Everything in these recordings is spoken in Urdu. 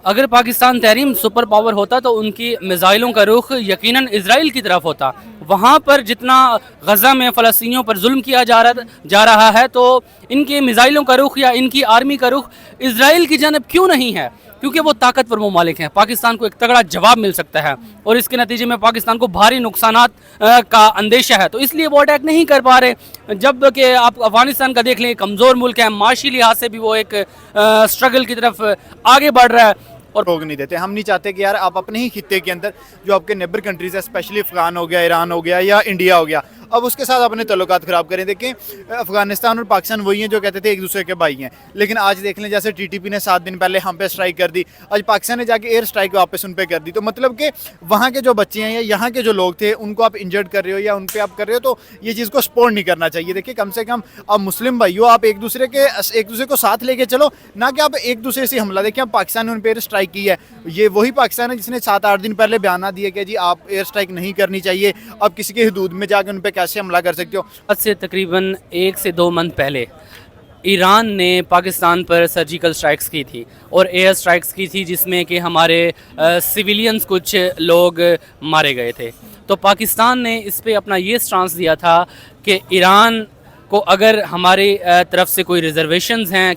اگر پاکستان تحریم سپر پاور ہوتا تو ان کی میزائلوں کا رخ یقیناً اسرائیل کی طرف ہوتا. وہاں پر جتنا غزہ میں فلسطینیوں پر ظلم کیا جا رہا ہے تو ان کے میزائلوں کا رخ یا ان کی آرمی کا رخ اسرائیل کی جانب کیوں نہیں ہے؟ کیونکہ وہ طاقتور ممالک ہیں. پاکستان کو ایک تگڑا جواب مل سکتا ہے اور اس کے نتیجے میں پاکستان کو بھاری نقصانات کا اندیشہ ہے, تو اس لیے وہ اٹیک نہیں کر پا رہے. جب کہ آپ افغانستان کا دیکھ لیں, کمزور ملک ہے, معاشی لحاظ سے بھی وہ ایک سٹرگل کی طرف آگے بڑھ رہا ہے. اور روک نہیں دیتے. ہم نہیں چاہتے کہ یار آپ اپنے ہی خطے کے اندر جو آپ کے نیبر کنٹریز ہے, اسپیشلی افغان ہو گیا, ایران ہو گیا یا انڈیا ہو گیا, اب اس کے ساتھ اپنے تعلقات خراب کریں. دیکھیں افغانستان اور پاکستان وہی ہیں جو کہتے تھے ایک دوسرے کے بھائی ہیں, لیکن آج دیکھ لیں جیسے ٹی ٹی پی نے 7 دن پہلے ہم پہ اسٹرائک کر دی, آج پاکستان نے جا کے ایئر اسٹرائک واپس ان پہ کر دی. تو مطلب کہ وہاں کے جو بچے ہیں یا یہاں کے جو لوگ تھے ان کو آپ انجرڈ کر رہے ہو یا ان پہ آپ کر رہے ہو, تو یہ چیز کو سپورٹ نہیں کرنا چاہیے. دیکھیں کم سے کم آپ مسلم بھائی ہو, آپ ایک دوسرے کو ساتھ لے کے چلو, نہ کہ آپ ایک دوسرے سے حملہ. دیکھیں اب پاکستان نے ان پہ ایئر اسٹرائک کی ہے, یہ وہی پاکستان ہے جس نے 7-8 دن پہلے بیانات دیے کہ جی آپ ایئر اسٹرائک نہیں کرنی چاہیے, آپ کسی کے حدود میں جا کے ان پہ کیسے حملہ کر سکتے ہو. آج سے تقریباً 1 سے 2 منتھ پہلے ایران نے پاکستان پر سرجیکل سٹرائکس کی تھی اور ایئر سٹرائکس کی تھی, جس میں کہ ہمارے سویلینز کچھ لوگ مارے گئے تھے. تو پاکستان نے اس پہ اپنا یہ سٹانس دیا تھا کہ ایران کو اگر ہماری طرف سے کوئی ریزرویشنز ہیں.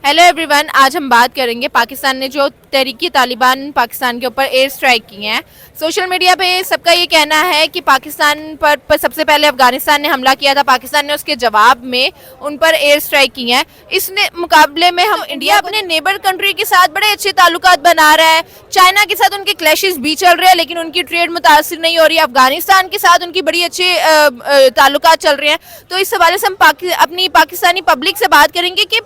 ہیلو ایوری ون, آج ہم بات کریں گے پاکستان نے جو تحریک طالبان پاکستان کے اوپر ایئر اسٹرائک کی ہیں. سوشل میڈیا پہ سب کا یہ کہنا ہے کہ پاکستان پر سب سے پہلے افغانستان نے حملہ کیا تھا, پاکستان نے اس کے جواب میں ان پر ایئر اسٹرائک کی ہیں. اس مقابلے میں ہم انڈیا اپنے نیبر کنٹری کے ساتھ بڑے اچھے تعلقات بنا رہا ہے. چائنا کے ساتھ ان کے کلیشز بھی چل رہے ہیں لیکن ان کی ٹریڈ متاثر نہیں ہو رہی ہے. افغانستان کے ساتھ ان کی بڑی اچھے تعلقات چل رہے ہیں. تو اس حوالے سے ہم اپنی پاکستانی پبلک سے بات کریں گے کہ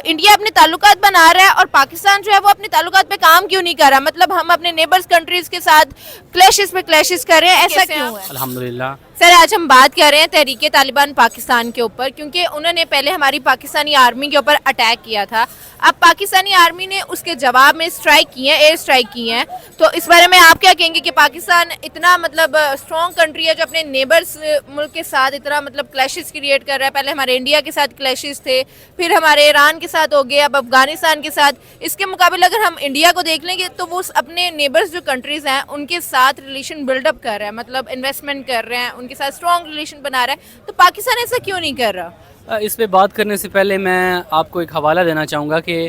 انڈیا اپنے تعلقات بنا رہا ہے اور پاکستان جو ہے وہ اپنے تعلقات پہ کام کیوں نہیں کر رہا. مطلب ہم اپنے نیبرز کنٹریز کے ساتھ کلیشز پہ کلیشز کر رہے ہیں, ایسا کیوں ہے؟ الحمدللہ سر آج ہم بات کر رہے ہیں تحریک طالبان پاکستان کے اوپر, کیونکہ انہوں نے پہلے ہماری پاکستانی آرمی کے اوپر اٹیک کیا تھا. اب پاکستانی آرمی نے اس کے جواب میں اسٹرائک کی ہیں, ایئر اسٹرائک کی ہیں. تو اس بارے میں آپ کیا کہیں گے کہ پاکستان اتنا مطلب اسٹرانگ کنٹری ہے جو اپنے نیبرز ملک کے ساتھ اتنا مطلب کلیشز کریٹ کر رہا ہے. پہلے ہمارے انڈیا کے ساتھ کلیشز تھے, پھر ہمارے ایران کے ساتھ ہو گئے, اب افغانستان کے ساتھ. اس کے مقابلے اگر ہم انڈیا کو دیکھ لیں گے تو وہ اپنے نیبرز جو کنٹریز ہیں ان کے ساتھ ریلیشن بلڈ اپ کر رہا ہے, مطلب انویسٹمنٹ کر رہے ہیں, ان کے ساتھ اسٹرانگ ریلیشن بنا رہا ہے. تو پاکستان ایسا کیوں نہیں کر رہا؟ اس پہ بات کرنے سے پہلے میں آپ کو ایک حوالہ دینا چاہوں گا کہ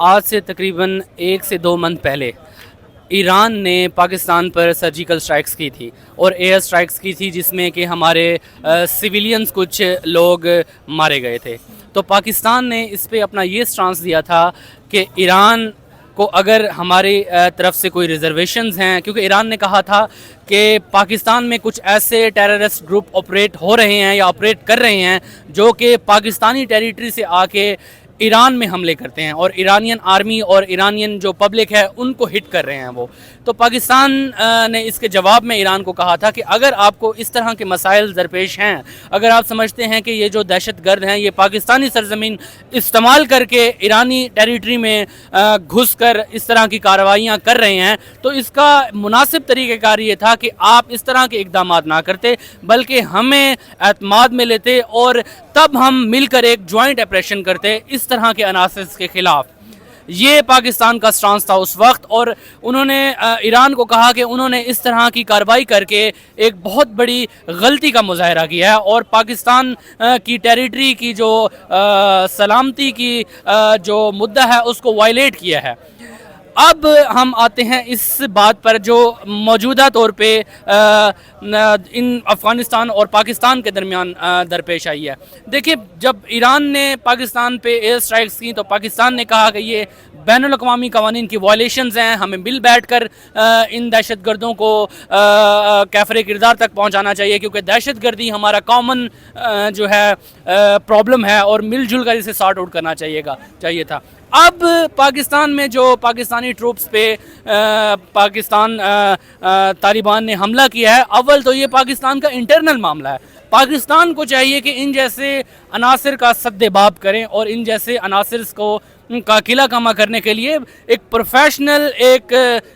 آج سے تقریباً 1 سے 2 منتھ پہلے ایران نے پاکستان پر سرجیکل سٹرائکس کی تھی اور ایئر سٹرائکس کی تھی, جس میں کہ ہمارے سویلینز کچھ لوگ مارے گئے تھے. تو پاکستان نے اس پہ اپنا یہ سٹانس دیا تھا کہ ایران کو اگر ہماری طرف سے کوئی ریزرویشنز ہیں, کیونکہ ایران نے کہا تھا کہ پاکستان میں کچھ ایسے ٹیررسٹ گروپ آپریٹ ہو رہے ہیں یا آپریٹ کر رہے ہیں جو کہ پاکستانی ٹیریٹری سے آ کے ایران میں حملے کرتے ہیں اور ایرانین آرمی اور ایرانین جو پبلک ہے ان کو ہٹ کر رہے ہیں وہ. تو پاکستان نے اس کے جواب میں ایران کو کہا تھا کہ اگر آپ کو اس طرح کے مسائل درپیش ہیں, اگر آپ سمجھتے ہیں کہ یہ جو دہشت گرد ہیں یہ پاکستانی سرزمین استعمال کر کے ایرانی ٹیریٹری میں گھس کر اس طرح کی کارروائیاں کر رہے ہیں, تو اس کا مناسب طریقہ کار یہ تھا کہ آپ اس طرح کے اقدامات نہ کرتے بلکہ ہمیں اعتماد میں لیتے اور تب ہم مل کر ایک جوائنٹ آپریشن کرتے اس طرح کے عناصر کے خلاف. یہ پاکستان کا سٹانس تھا اس وقت, اور انہوں نے ایران کو کہا کہ انہوں نے اس طرح کی کارروائی کر کے ایک بہت بڑی غلطی کا مظاہرہ کیا ہے اور پاکستان کی ٹیریٹری کی جو سلامتی کی جو مدعا ہے اس کو وائلیٹ کیا ہے. اب ہم آتے ہیں اس بات پر جو موجودہ طور پہ ان افغانستان اور پاکستان کے درمیان درپیش آئی ہے. دیکھیں جب ایران نے پاکستان پہ ایئر سٹرائکس کی تو پاکستان نے کہا کہ یہ بین الاقوامی قوانین کی وائلیشنز ہیں, ہمیں مل بیٹھ کر ان دہشت گردوں کو کیفر کردار تک پہنچانا چاہیے, کیونکہ دہشت گردی ہمارا کامن جو ہے پرابلم ہے اور مل جل کر اسے سارٹ آؤٹ کرنا چاہیے تھا. اب پاکستان میں جو پاکستانی ٹروپس پہ پاکستان طالبان نے حملہ کیا ہے, اول تو یہ پاکستان کا انٹرنل معاملہ ہے. پاکستان کو چاہیے کہ ان جیسے عناصر کا سد باب کریں اور ان جیسے عناصر کو کا قلعہ کما کرنے کے لیے ایک پروفیشنل, ایک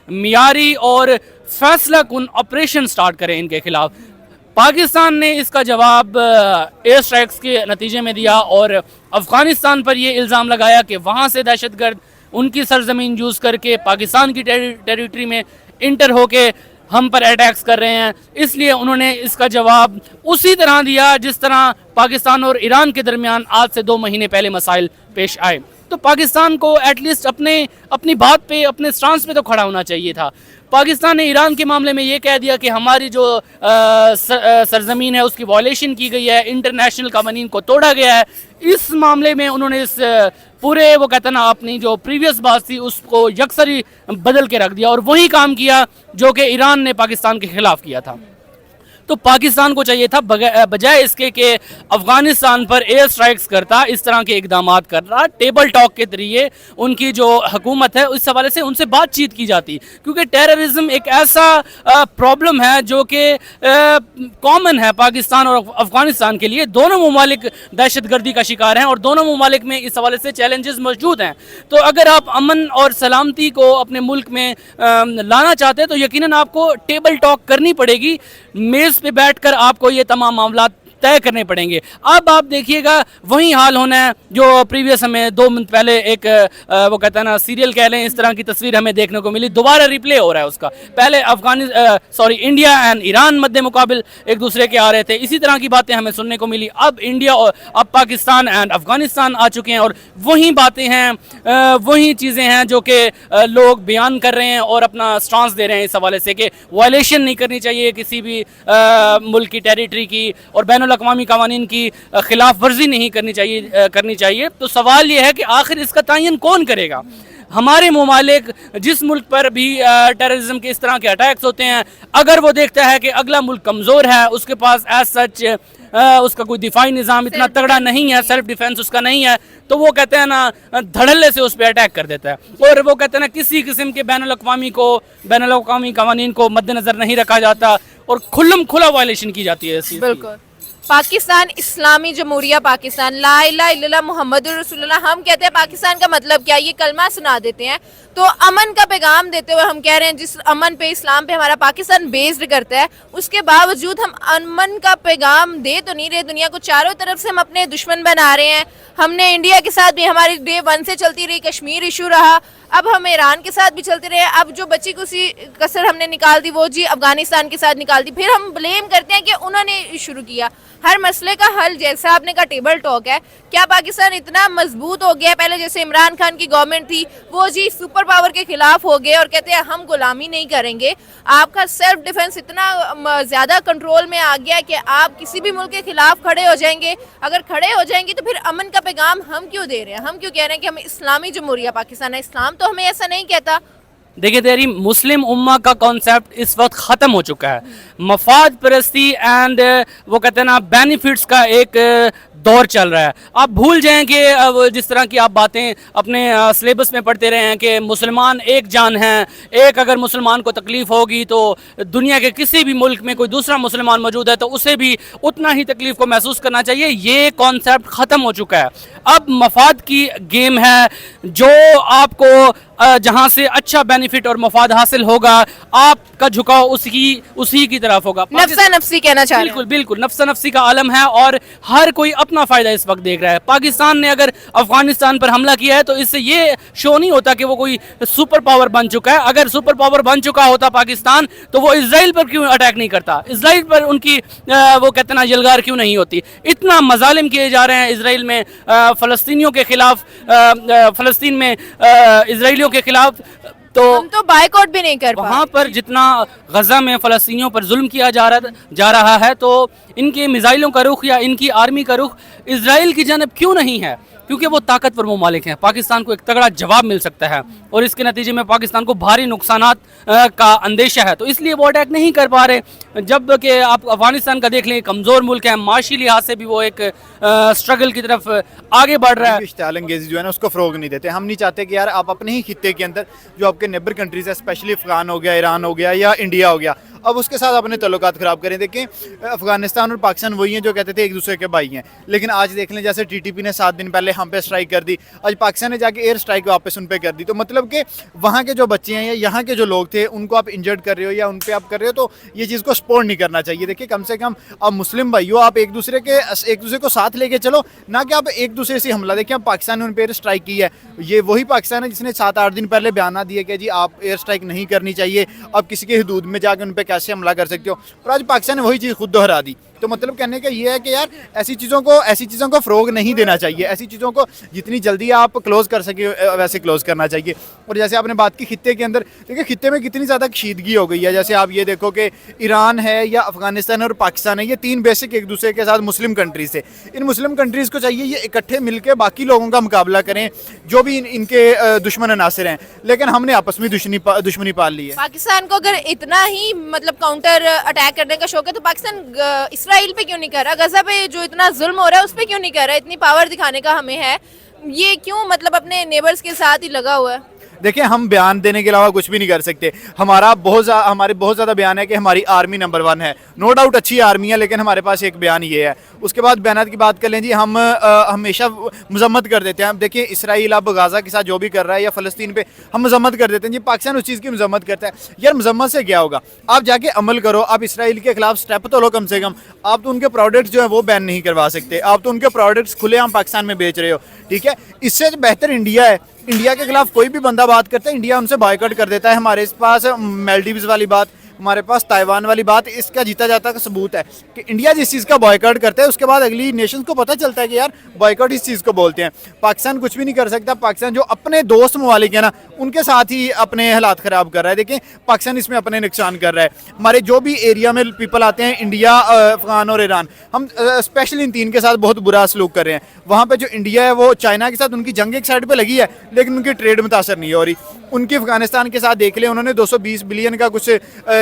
معیاری اور فیصلہ کن آپریشن سٹارٹ کریں ان کے خلاف. پاکستان نے اس کا جواب ایئر سٹرائکس کے نتیجے میں دیا اور افغانستان پر یہ الزام لگایا کہ وہاں سے دہشت گرد ان کی سرزمین یوز کر کے پاکستان کی ٹیریٹری میں انٹر ہو کے ہم پر اٹیکس کر رہے ہیں. اس لیے انہوں نے اس کا جواب اسی طرح دیا جس طرح پاکستان اور ایران کے درمیان آج سے 2 مہینے پہلے مسائل پیش آئے. تو پاکستان کو ایٹ لیسٹ اپنی بات پہ, اپنے سٹانس پہ تو کھڑا ہونا چاہیے تھا. پاکستان نے ایران کے معاملے میں یہ کہہ دیا کہ ہماری جو سرزمین ہے اس کی وائلیشن کی گئی ہے, انٹرنیشنل قوانین کو توڑا گیا ہے. اس معاملے میں انہوں نے اس پورے وہ کہتا نا اپنی جو پریویس بات تھی اس کو یکسر بدل کے رکھ دیا اور وہی کام کیا جو کہ ایران نے پاکستان کے خلاف کیا تھا. تو پاکستان کو چاہیے تھا بجائے اس کے کہ افغانستان پر ایئر سٹرائکس کرتا, اس طرح کے اقدامات کر رہا, ٹیبل ٹاک کے ذریعے ان کی جو حکومت ہے اس حوالے سے ان سے بات چیت کی جاتی, کیونکہ ٹیررزم ایک ایسا پرابلم ہے جو کہ کامن ہے پاکستان اور افغانستان کے لیے. دونوں ممالک دہشت گردی کا شکار ہیں اور دونوں ممالک میں اس حوالے سے چیلنجز موجود ہیں. تو اگر آپ امن اور سلامتی کو اپنے ملک میں لانا چاہتے ہیں تو یقیناً آپ کو ٹیبل ٹاک کرنی پڑے گی, میز پہ بیٹھ کر آپ کو یہ تمام معاملات طے کرنے پڑیں گے. اب آپ دیکھیے گا وہی حال ہونا ہے جو پریویس ہمیں 2 منٹ پہلے ایک وہ کہتا ہے نا سیریل کہہ لیں, اس طرح کی تصویر ہمیں دیکھنے کو ملی, دوبارہ ریپلے ہو رہا ہے اس کا. پہلے انڈیا اینڈ ایران مد مقابل ایک دوسرے کے آ رہے تھے, اسی طرح کی باتیں ہمیں سننے کو ملی. اب انڈیا اور اب پاکستان اینڈ افغانستان آ چکے ہیں اور وہی باتیں ہیں, وہی چیزیں ہیں جو کہ لوگ بیان کر رہے ہیں اور اپنا سٹانس دے رہے ہیں اس حوالے سے کہ وائلیشن نہیں کرنی چاہیے کسی بھی ملک کی ٹیریٹری کی اور بین الاقوامی قوانین کی خلاف ورزی نہیں کرنی چاہیے. تو سوال یہ ہے کہ آخر اس کا تعین کون کرے گا؟ ہمارے ممالک جس ملک پر بھی ٹیررزم کے اس طرح کے اٹیکس ہوتے ہیں, اگر وہ دیکھتا ہے کہ اگلا ملک کمزور ہے, اس کے پاس ایز سچ اس کا کوئی دفاعی نظام اتنا تگڑا نہیں ہے, سیلف ڈیفینس اس کا نہیں ہے, تو وہ کہتے ہیں نا دھڑلے سے اس پہ اٹیک کر دیتا ہے. اور وہ کہتے ہیں نا کسی قسم کے بین الاقوامی قوانین کو مد نظر نہیں رکھا جاتا اور کھلا وائلیشن کی جاتی ہے. بالکل. پاکستان اسلامی جمہوریہ پاکستان, لا الہ الا اللہ محمد رسول اللہ. ہم کہتے ہیں پاکستان کا مطلب کیا, یہ کلمہ سنا دیتے ہیں. تو امن کا پیغام دیتے ہوئے ہم کہہ رہے ہیں جس امن پہ اسلام پہ ہمارا پاکستان بیسڈ کرتا ہے, اس کے باوجود ہم امن کا پیغام دے تو نہیں رہے دنیا کو. چاروں طرف سے ہم اپنے دشمن بنا رہے ہیں. ہم نے انڈیا کے ساتھ بھی ہماری ڈے 1 سے چلتی رہی کشمیر ایشو رہا, اب ہم ایران کے ساتھ بھی چلتے رہے. اب جو بچی کو سی کسر ہم نے نکال دی وہ جی افغانستان کے ساتھ نکال دی. پھر ہم بلیم کرتے ہیں کہ انہوں نے شروع کیا. ہر مسئلے کا حل جیسا آپ نے کہا ٹیبل ٹاک ہے. کیا پاکستان اتنا مضبوط ہو گیا؟ پہلے جیسے عمران خان کی گورنمنٹ تھی وہ جی سپر پاور کے خلاف ہو گئے اور کہتے ہیں ہم غلامی نہیں کریں گے. آپ کا سیلف ڈیفنس اتنا زیادہ کنٹرول میں آ گیا کہ آپ کسی بھی ملک کے خلاف کھڑے ہو جائیں گے. اگر کھڑے ہو جائیں گے تو پھر امن کا پیغام ہم کیوں دے رہے ہیں؟ ہم کیوں کہہ رہے ہیں کہ ہم اسلامی جمہوریہ پاکستان ہے؟ اسلام تو ہمیں ایسا نہیں کہتا. دیکھیں تیری مسلم امہ کا کانسیپٹ اس وقت ختم ہو چکا ہے. مفاد پرستی اینڈ وہ کہتے ہیں نا بینیفٹس کا ایک دور چل رہا ہے. آپ بھول جائیں کہ جس طرح کی آپ باتیں اپنے سلیبس میں پڑھتے رہے ہیں کہ مسلمان ایک جان ہیں, ایک اگر مسلمان کو تکلیف ہوگی تو دنیا کے کسی بھی ملک میں کوئی دوسرا مسلمان موجود ہے تو اسے بھی اتنا ہی تکلیف کو محسوس کرنا چاہیے. یہ کانسیپٹ ختم ہو چکا ہے. اب مفاد کی گیم ہے, جو آپ کو جہاں سے اچھا بینیفٹ اور مفاد حاصل ہوگا آپ کا جھکاؤ اسی کی طرف ہوگا. نفسا نفسی کہنا چاہ رہے ہیں. بالکل نفسا نفسی کا عالم ہے اور ہر کوئی اپنا فائدہ اس وقت دیکھ رہا ہے. پاکستان نے اگر افغانستان پر حملہ کیا ہے تو اس سے یہ شو نہیں ہوتا کہ وہ کوئی سپر پاور بن چکا ہے. اگر سپر پاور بن چکا ہوتا پاکستان تو وہ اسرائیل پر کیوں اٹیک نہیں کرتا؟ اسرائیل پر ان کی وہ کہتے ہیں نا یلغار کیوں نہیں ہوتی؟ اتنا مظالم کیے جا رہے ہیں اسرائیل میں فلسطینیوں کے خلاف, فلسطین میں اسرائیلیوں کے خلاف, تو ہم تو بائیکاٹ بھی نہیں کر وہاں پر جتنا غزہ میں فلسطینیوں پر ظلم کیا جا رہا ہے تو ان کے میزائلوں کا رخ یا ان کی آرمی کا رخ اسرائیل کی جانب کیوں نہیں ہے؟ کیونکہ وہ طاقتور ممالک ہیں. پاکستان کو ایک تگڑا جواب مل سکتا ہے اور اس کے نتیجے میں پاکستان کو بھاری نقصانات کا اندیشہ ہے, تو اس لیے وہ اٹیک نہیں کر پا رہے. جب کہ آپ افغانستان کا دیکھ لیں, کمزور ملک ہے, معاشی لحاظ سے بھی وہ ایک اسٹرگل کی طرف آگے بڑھ رہا ہے. اشتعال انگیزی جو ہے نا اس کو فروغ نہیں دیتے. ہم نہیں چاہتے کہ یار آپ اپنے ہی خطے کے اندر جو آپ کے نیبر کنٹریز ہے, اسپیشلی افغان ہو گیا, ایران ہو گیا یا انڈیا ہو گیا, اب اس کے ساتھ اپنے تعلقات خراب کریں. دیکھیں افغانستان اور پاکستان وہی ہیں جو کہتے تھے ایک دوسرے کے بھائی ہیں, لیکن آج دیکھ لیں جیسے ٹی ٹی پی نے 7 دن پہلے ہم پہ اسٹرائک کر دی, آج پاکستان نے جا کے ایئر اسٹرائک واپس ان پہ کر دی. تو مطلب کہ وہاں کے جو بچے ہیں یا یہاں کے جو لوگ تھے ان کو آپ انجرڈ کر رہے ہو یا ان پہ آپ کر رہے ہو, تو یہ چیز کو سپورٹ نہیں کرنا چاہیے. دیکھیں کم سے کم آپ مسلم بھائی ہو, آپ ایک دوسرے کو ساتھ لے کے چلو, نہ کہ آپ ایک دوسرے سے حملہ. دیکھیں اب پاکستان نے ان پہ ایئر اسٹرائک کی ہے, یہ وہی پاکستان ہے جس نے 7-8 دن پہلے بیانات دیے کہ جی آپ ایئر اسٹرائک نہیں کرنی چاہیے, آپ کسی کے حدود میں جا کے ان پہ کیسے حملہ کر سکتے ہو, اور آج پاکستان نے وہی چیز خود دہرا دی. تو مطلب کہنے کا یہ ہے کہ یار ایسی چیزوں کو فروغ نہیں دینا چاہیے, ایسی چیزوں کو جتنی جلدی آپ کلوز کر سکے ویسے کلوز کرنا چاہیے. اور جیسے آپ نے بات کی خطے کے اندر, دیکھیں خطے میں کتنی زیادہ کشیدگی ہو گئی ہے. جیسے آپ یہ دیکھو کہ ایران ہے یا افغانستان اور پاکستان ہے, یہ 3 بیسک ایک دوسرے کے ساتھ مسلم کنٹریز تھے. ان مسلم کنٹریز کو چاہیے یہ اکٹھے مل کے باقی لوگوں کا مقابلہ کریں جو بھی ان کے دشمن عناصر ہیں, لیکن ہم نے آپس میں دشمنی پال لی ہے. پاکستان کو اگر اتنا ہی مطلب کاؤنٹر اٹیک کرنے کا شوق ہے تو پاکستان اسرائیل پہ کیوں نہیں کر رہا, غزہ پہ جو اتنا ظلم ہو رہا ہے اس پہ کیوں نہیں کر رہا, اتنی پاور دکھانے کا ہمیں ہے, یہ کیوں مطلب اپنے نیبرز کے ساتھ ہی لگا ہوا ہے. دیکھیں ہم بیان دینے کے علاوہ کچھ بھی نہیں کر سکتے. ہمارے بہت زیادہ بیان ہے کہ ہماری آرمی نمبر 1 ہے, نو ڈاؤٹ اچھی آرمی ہے, لیکن ہمارے پاس ایک بیان یہ ہے. اس کے بعد بیانات کی بات کر لیں جی, ہم ہمیشہ مذمت کر دیتے ہیں. دیکھیں اسرائیل اب غزہ کے ساتھ جو بھی کر رہا ہے یا فلسطین پہ ہم مذمت کر دیتے ہیں جی, پاکستان اس چیز کی مذمت کرتا ہے. یار مذمت سے کیا ہوگا, آپ جا کے عمل کرو, آپ اسرائیل کے خلاف سٹیپ تو لو کم سے کم. آپ تو ان کے پروڈکٹس جو ہیں وہ بین نہیں کروا سکتے, آپ تو ان کے پروڈکٹس کھلے عام پاکستان میں بیچ رہے ہو. ٹھیک ہے, اس سے بہتر انڈیا ہے. انڈیا کے خلاف کوئی بھی بندہ بات کرتا ہے انڈیا ان سے بائیکاٹ کر دیتا ہے. ہمارے پاس میلڈیوز والی بات, ہمارے پاس تائیوان والی بات, اس کا جیتا جاتا کا ثبوت ہے کہ انڈیا جس چیز کا بائیکاٹ کرتا ہے اس کے بعد اگلی نیشنز کو پتہ چلتا ہے کہ یار بائیکاٹ اس چیز کو بولتے ہیں. پاکستان کچھ بھی نہیں کر سکتا. پاکستان جو اپنے دوست ممالک ہیں نا ان کے ساتھ ہی اپنے حالات خراب کر رہا ہے. دیکھیں پاکستان اس میں اپنے نقصان کر رہا ہے. ہمارے جو بھی ایریا میں پیپل آتے ہیں, انڈیا, افغان اور ایران, ہم اسپیشلی ان 3 کے ساتھ بہت برا سلوک کر رہے ہیں. وہاں پہ جو انڈیا ہے وہ چائنا کے ساتھ ان کی جنگ ایک سائڈ پہ لگی ہے, لیکن ان کی ٹریڈ متاثر نہیں ہو رہی. ان کی افغانستان کے ساتھ دیکھ لیں, انہوں نے 220 بلین کا کچھ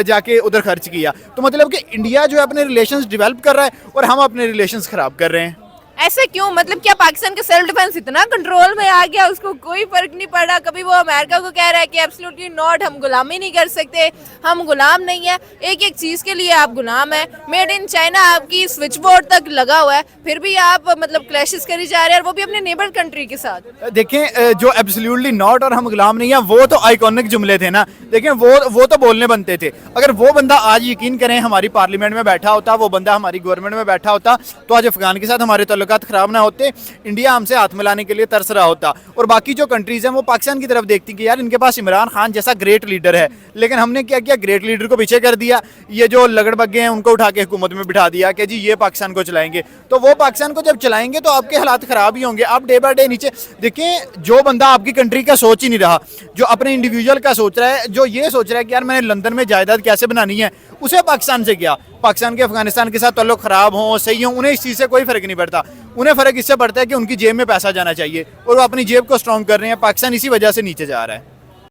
جا کے ادھر خرچ کیا. تو مطلب کہ انڈیا جو ہے اپنے ریلیشنز ڈیولپ کر رہا ہے اور ہم اپنے ریلیشنز خراب کر رہے ہیں. ایسا کیوں, مطلب کیا پاکستان کا سیلف ڈیفenس اتنا کنٹرول میں آ گیا, اس کو کوئی فرق نہیں پڑ رہا. کبھی وہ امریکہ کو کہہ رہا ہے کہ ایبسلیوٹلی ناٹ, ہم غلامی نہیں کر سکتے, ہم غلام نہیں ہیں, ایک چیز کے لیے آپ غلام ہیں. میڈ ان چائنا آپ کی سوئچ بورڈ تک لگا ہوا ہے, پھر بھی آپ مطلب کلیشز کری جا رہے ہیں, اور وہ بھی اپنے نیبر کنٹری کے ساتھ. دیکھیں جو ایبسلیوٹلی ناٹ اور ہم غلام نہیں ہیں وہ تو آئیکونک جملے تھے نا. دیکھیں وہ تو بولنے بنتے تھے. اگر وہ بندہ آج یقین کریں ہماری پارلیمنٹ میں بیٹھا ہوتا, وہ بندہ ہماری گورنمنٹ میں بیٹھا ہوتا, تو آج افغان کے ساتھ ہمارے تعلقات خراب نہ ہوتے. انڈیا ہم سے ہاتھ ملانے کے لیے ترس رہا ہوتا, اور باقی جو کنٹریز ہیں وہ پاکستان کی طرف دیکھتی کہ یار ان کے پاس عمران خان جیسا گریٹ لیڈر ہے. لیکن ہم نے کیا کیا, گریٹ لیڈر کو پیچھے کر دیا. یہ جو لگڑ بگے ہیں ان کو اٹھا کے حکومت میں بٹھا دیا کہ جی یہ پاکستان کو چلائیں گے. تو وہ پاکستان کو جب چلائیں گے تو آپ کے حالات خراب ہی ہوں گے. آپ ڈے بائی ڈے نیچے دیکھیں, جو بندہ آپ کی کنٹری کا سوچ ہی نہیں رہا, جو اپنے انڈیویجول کا سوچ رہا ہے, جو یہ سوچ رہا ہے کہ یار میں نے لندن میں جائیداد کیسے بنانی ہے, اسے پاکستان سے کیا. پاکستان کے افغانستان کے ساتھ تعلق خراب ہوں صحیح ہوں, انہیں اس چیز سے کوئی فرق نہیں پڑتا. انہیں فرق اس سے پڑتا ہے کہ ان کی جیب میں پیسہ جانا چاہیے, اور وہ اپنی جیب کو اسٹرانگ کر رہے ہیں. پاکستان اسی وجہ سے نیچے جا رہا ہے.